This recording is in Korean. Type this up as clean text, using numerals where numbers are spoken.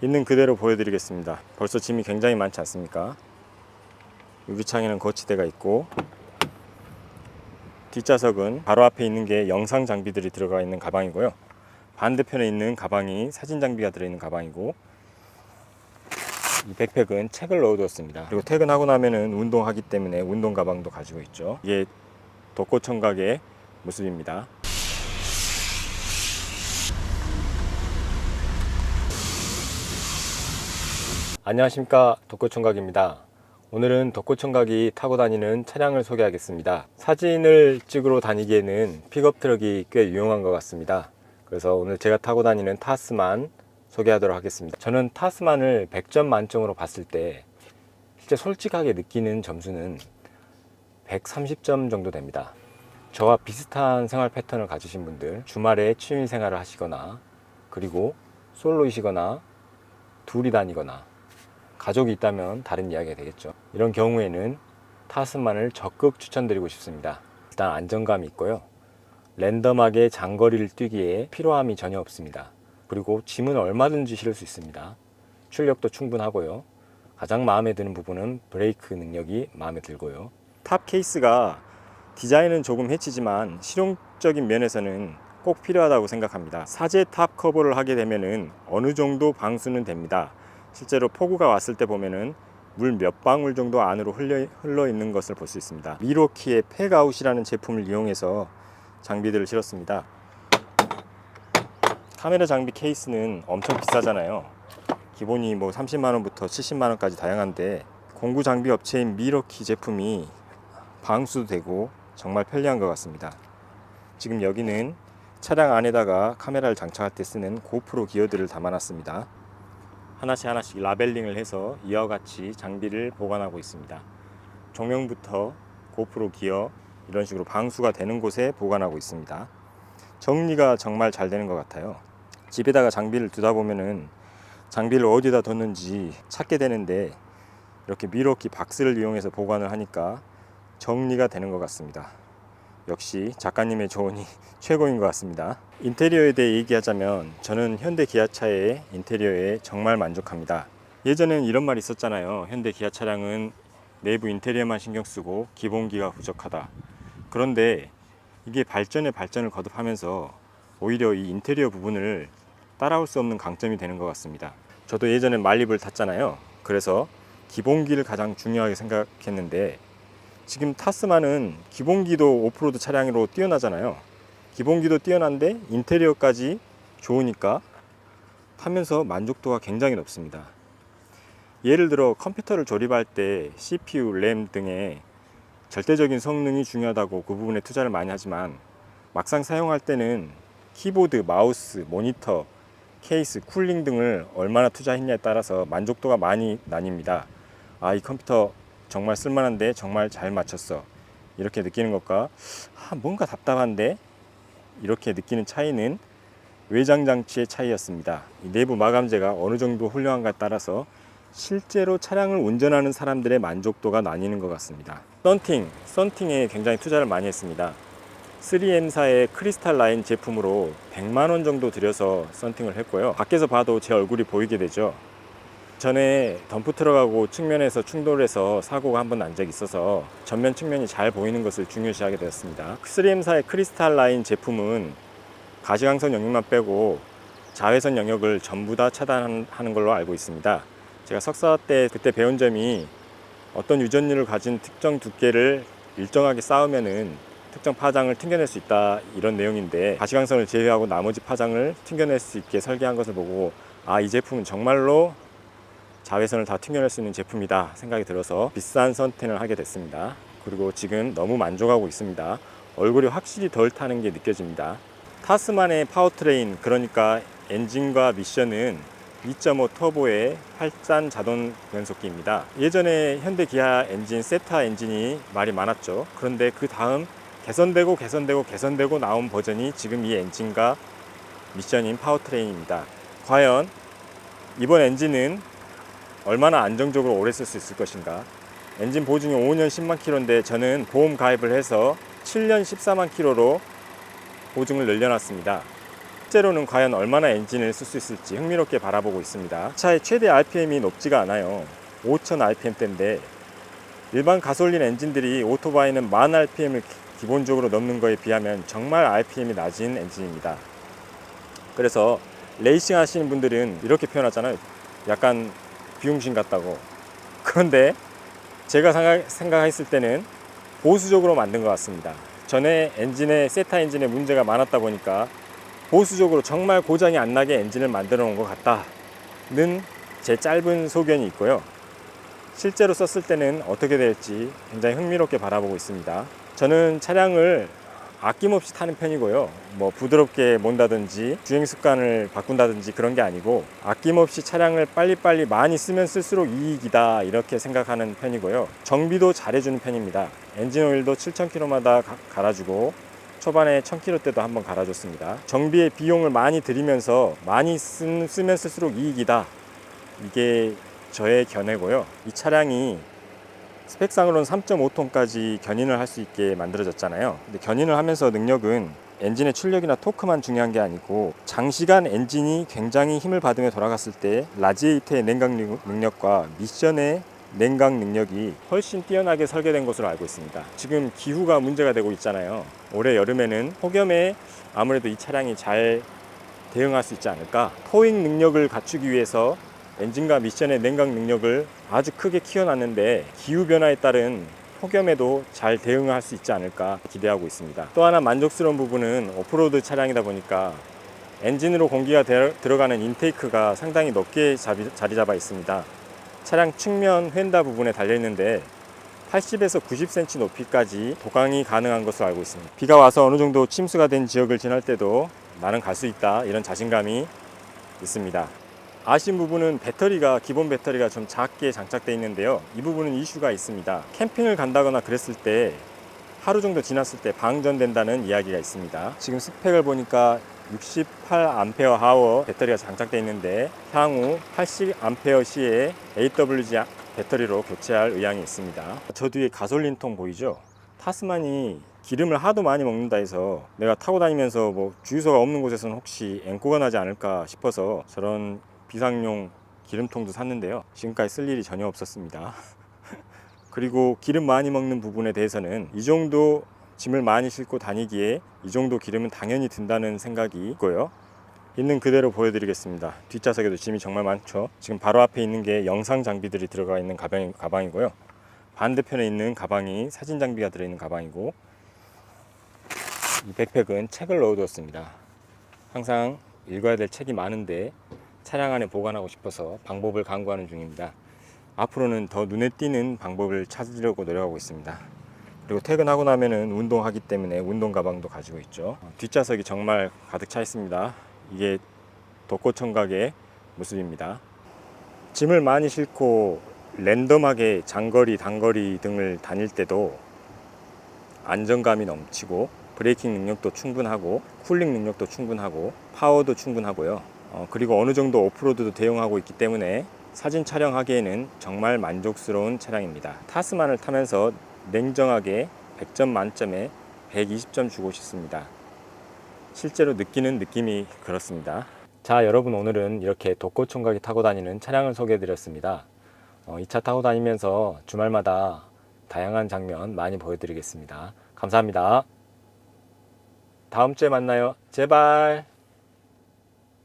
있는 그대로 보여드리겠습니다. 벌써 짐이 굉장히 많지 않습니까? 유리창에는 거치대가 있고, 뒷좌석은 바로 앞에 있는 게 영상 장비들이 들어가 있는 가방이고요. 반대편에 있는 가방이 사진 장비가 들어있는 가방이고, 이 백팩은 책을 넣어두었습니다. 그리고 퇴근하고 나면은 운동하기 때문에 운동 가방도 가지고 있죠. 이게 덕고청각의 모습입니다. 안녕하십니까, 덕고청각입니다. 오늘은 덕고청각이 타고 다니는 차량을 소개하겠습니다. 사진을 찍으러 다니기에는 픽업 트럭이 꽤 유용한 것 같습니다. 그래서 오늘 제가 타고 다니는 타스만 소개하도록 하겠습니다. 저는 타스만을 100점 만점으로 봤을 때 실제 솔직하게 느끼는 점수는 130점 정도 됩니다. 저와 비슷한 생활 패턴을 가지신 분들, 주말에 취미 생활을 하시거나, 그리고 솔로이시거나 둘이 다니거나 가족이 있다면 다른 이야기가 되겠죠. 이런 경우에는 타스만을 적극 추천드리고 싶습니다. 일단 안정감이 있고요. 랜덤하게 장거리를 뛰기에 피로함이 전혀 없습니다. 그리고 짐은 얼마든지 실을 수 있습니다. 출력도 충분하고요. 가장 마음에 드는 부분은 브레이크 능력이 마음에 들고요. 탑 케이스가 디자인은 조금 해치지만 실용적인 면에서는 꼭 필요하다고 생각합니다. 사제 탑 커버를 하게 되면은 어느 정도 방수는 됩니다. 실제로 폭우가 왔을 때 보면은 물 몇 방울 정도 안으로 흘러 있는 것을 볼 수 있습니다. 미로키의 팩아웃이라는 제품을 이용해서 장비들을 실었습니다. 카메라 장비 케이스는 엄청 비싸잖아요. 기본이 뭐 30만원부터 70만원까지 다양한데, 공구 장비 업체인 미러키 제품이 방수도 되고 정말 편리한 것 같습니다. 지금 여기는 차량 안에다가 카메라를 장착할 때 쓰는 고프로 기어들을 담아놨습니다. 하나씩 라벨링을 해서 이와 같이 장비를 보관하고 있습니다. 조명부터 고프로 기어, 이런 식으로 방수가 되는 곳에 보관하고 있습니다. 정리가 정말 잘 되는 것 같아요. 집에다가 장비를 두다 보면은 장비를 어디다 뒀는지 찾게 되는데, 이렇게 미러키 박스를 이용해서 보관을 하니까 정리가 되는 것 같습니다. 역시 작가님의 조언이 최고인 것 같습니다. 인테리어에 대해 얘기하자면 저는 현대 기아차의 인테리어에 정말 만족합니다. 예전엔 이런 말이 있었잖아요. 현대 기아 차량은 내부 인테리어만 신경 쓰고 기본기가 부족하다. 그런데 이게 발전에 발전을 거듭하면서 오히려 이 인테리어 부분을 따라올 수 없는 강점이 되는 것 같습니다. 저도 예전에 말립을 탔잖아요. 그래서 기본기를 가장 중요하게 생각했는데, 지금 타스만은 기본기도 오프로드 차량으로 뛰어나잖아요. 기본기도 뛰어난데 인테리어까지 좋으니까 타면서 만족도가 굉장히 높습니다. 예를 들어 컴퓨터를 조립할 때 CPU, 램 등의 절대적인 성능이 중요하다고 그 부분에 투자를 많이 하지만, 막상 사용할 때는 키보드, 마우스, 모니터, 케이스, 쿨링 등을 얼마나 투자했냐에 따라서 만족도가 많이 나뉩니다. 아, 이 컴퓨터 정말 쓸만한데 정말 잘 맞췄어, 이렇게 느끼는 것과 뭔가 답답한데 이렇게 느끼는 차이는 외장 장치의 차이였습니다. 이 내부 마감재가 어느 정도 훌륭한가에 따라서 실제로 차량을 운전하는 사람들의 만족도가 나뉘는 것 같습니다. 썬팅에 굉장히 투자를 많이 했습니다. 3M사의 크리스탈 라인 제품으로 100만원 정도 들여서 썬팅을 했고요. 밖에서 봐도 제 얼굴이 보이게 되죠. 전에 덤프트럭하고 측면에서 충돌해서 사고가 한 번 난 적이 있어서 전면 측면이 잘 보이는 것을 중요시하게 되었습니다. 3M사의 크리스탈 라인 제품은 가시광선 영역만 빼고 자외선 영역을 전부 다 차단하는 걸로 알고 있습니다. 제가 석사 때 그때 배운 점이, 어떤 유전율을 가진 특정 두께를 일정하게 쌓으면은 특정 파장을 튕겨낼 수 있다, 이런 내용인데, 가시광선을 제외하고 나머지 파장을 튕겨낼 수 있게 설계한 것을 보고, 아, 이 제품은 정말로 자외선을 다 튕겨낼 수 있는 제품이다 생각이 들어서 비싼 썬팅을 하게 됐습니다. 그리고 지금 너무 만족하고 있습니다. 얼굴이 확실히 덜 타는 게 느껴집니다. 타스만의 파워트레인, 그러니까 엔진과 미션은 2.5 터보의 8단 자동 변속기입니다. 예전에 현대 기아 엔진, 세타 엔진이 말이 많았죠. 그런데 그 다음 개선되고 나온 버전이 지금 이 엔진과 미션인 파워트레인입니다. 과연 이번 엔진은 얼마나 안정적으로 오래 쓸 수 있을 것인가. 엔진 보증이 5년 10만 킬로인데 저는 보험 가입을 해서 7년 14만 킬로로 보증을 늘려놨습니다. 실제로는 과연 얼마나 엔진을 쓸 수 있을지 흥미롭게 바라보고 있습니다. 차의 최대 RPM이 높지가 않아요. 5000 RPM대인데 일반 가솔린 엔진들이 오토바이는 10,000 RPM을 기본적으로 넘는 거에 비하면 정말 RPM이 낮은 엔진입니다. 그래서 레이싱 하시는 분들은 이렇게 표현하잖아요. 약간 비용신 같다고. 그런데 제가 생각했을 때는 보수적으로 만든 것 같습니다. 전에 세타 엔진에 문제가 많았다 보니까 보수적으로 정말 고장이 안 나게 엔진을 만들어 놓은 것 같다는 제 짧은 소견이 있고요. 실제로 썼을 때는 어떻게 될지 굉장히 흥미롭게 바라보고 있습니다. 저는 차량을 아낌없이 타는 편이고요. 뭐 부드럽게 몬다든지 주행 습관을 바꾼다든지 그런 게 아니고 아낌없이 차량을 빨리빨리 많이 쓰면 쓸수록 이익이다 이렇게 생각하는 편이고요. 정비도 잘해주는 편입니다. 엔진 오일도 7,000km마다 갈아주고 초반에 1,000km 때도 한번 갈아줬습니다. 정비에 비용을 많이 들이면서 많이 쓰면 쓸수록 이익이다. 이게 저의 견해고요. 이 차량이 스펙상으로는 3.5톤까지 견인을 할 수 있게 만들어졌잖아요. 근데 견인을 하면서 능력은 엔진의 출력이나 토크만 중요한 게 아니고 장시간 엔진이 굉장히 힘을 받으며 돌아갔을 때 라지에이터의 냉각 능력과 미션의 냉각 능력이 훨씬 뛰어나게 설계된 것으로 알고 있습니다. 지금 기후가 문제가 되고 있잖아요. 올해 여름에는 폭염에 아무래도 이 차량이 잘 대응할 수 있지 않을까. 토잉 능력을 갖추기 위해서 엔진과 미션의 냉각 능력을 아주 크게 키워놨는데 기후변화에 따른 폭염에도 잘 대응할 수 있지 않을까 기대하고 있습니다. 또 하나 만족스러운 부분은 오프로드 차량이다 보니까 엔진으로 공기가 들어가는 인테이크가 상당히 높게 자리 잡아 있습니다. 차량 측면 휀다 부분에 달려있는데 80에서 90cm 높이까지 도강이 가능한 것으로 알고 있습니다. 비가 와서 어느 정도 침수가 된 지역을 지날 때도 나는 갈 수 있다 이런 자신감이 있습니다. 아쉬운 부분은 기본 배터리가 좀 작게 장착되어 있는데요. 이 부분은 이슈가 있습니다. 캠핑을 간다거나 그랬을 때 하루 정도 지났을 때 방전된다는 이야기가 있습니다. 지금 스펙을 보니까 68Ah 배터리가 장착되어 있는데 향후 80Ah AWG 배터리로 교체할 의향이 있습니다. 저 뒤에 가솔린통 보이죠? 타스만이 기름을 하도 많이 먹는다 해서 내가 타고 다니면서 뭐 주유소가 없는 곳에서는 혹시 앵꼬가 나지 않을까 싶어서 저런 비상용 기름통도 샀는데요. 지금까지 쓸 일이 전혀 없었습니다. 그리고 기름 많이 먹는 부분에 대해서는 이 정도 짐을 많이 싣고 다니기에 이 정도 기름은 당연히 든다는 생각이 있고요. 있는 그대로 보여드리겠습니다. 뒷좌석에도 짐이 정말 많죠. 지금 바로 앞에 있는 게 영상 장비들이 들어가 있는 가방이고요. 반대편에 있는 가방이 사진 장비가 들어있는 가방이고, 이 백팩은 책을 넣어두었습니다. 항상 읽어야 될 책이 많은데 차량 안에 보관하고 싶어서 방법을 강구하는 중입니다. 앞으로는 더 눈에 띄는 방법을 찾으려고 노력하고 있습니다. 그리고 퇴근하고 나면은 운동하기 때문에 운동 가방도 가지고 있죠. 뒷좌석이 정말 가득 차 있습니다. 이게 독고청각의 모습입니다. 짐을 많이 싣고 랜덤하게 장거리, 단거리 등을 다닐 때도 안정감이 넘치고 브레이킹 능력도 충분하고 쿨링 능력도 충분하고 파워도 충분하고요. 그리고 어느 정도 오프로드도 대응하고 있기 때문에 사진 촬영하기에는 정말 만족스러운 차량입니다. 타스만을 타면서 냉정하게 100점 만점에 120점 주고 싶습니다. 실제로 느끼는 느낌이 그렇습니다. 자, 여러분, 오늘은 이렇게 독고총각이 타고 다니는 차량을 소개해 드렸습니다. 이 차 타고 다니면서 주말마다 다양한 장면 많이 보여드리겠습니다. 감사합니다. 다음 주에 만나요. 제발.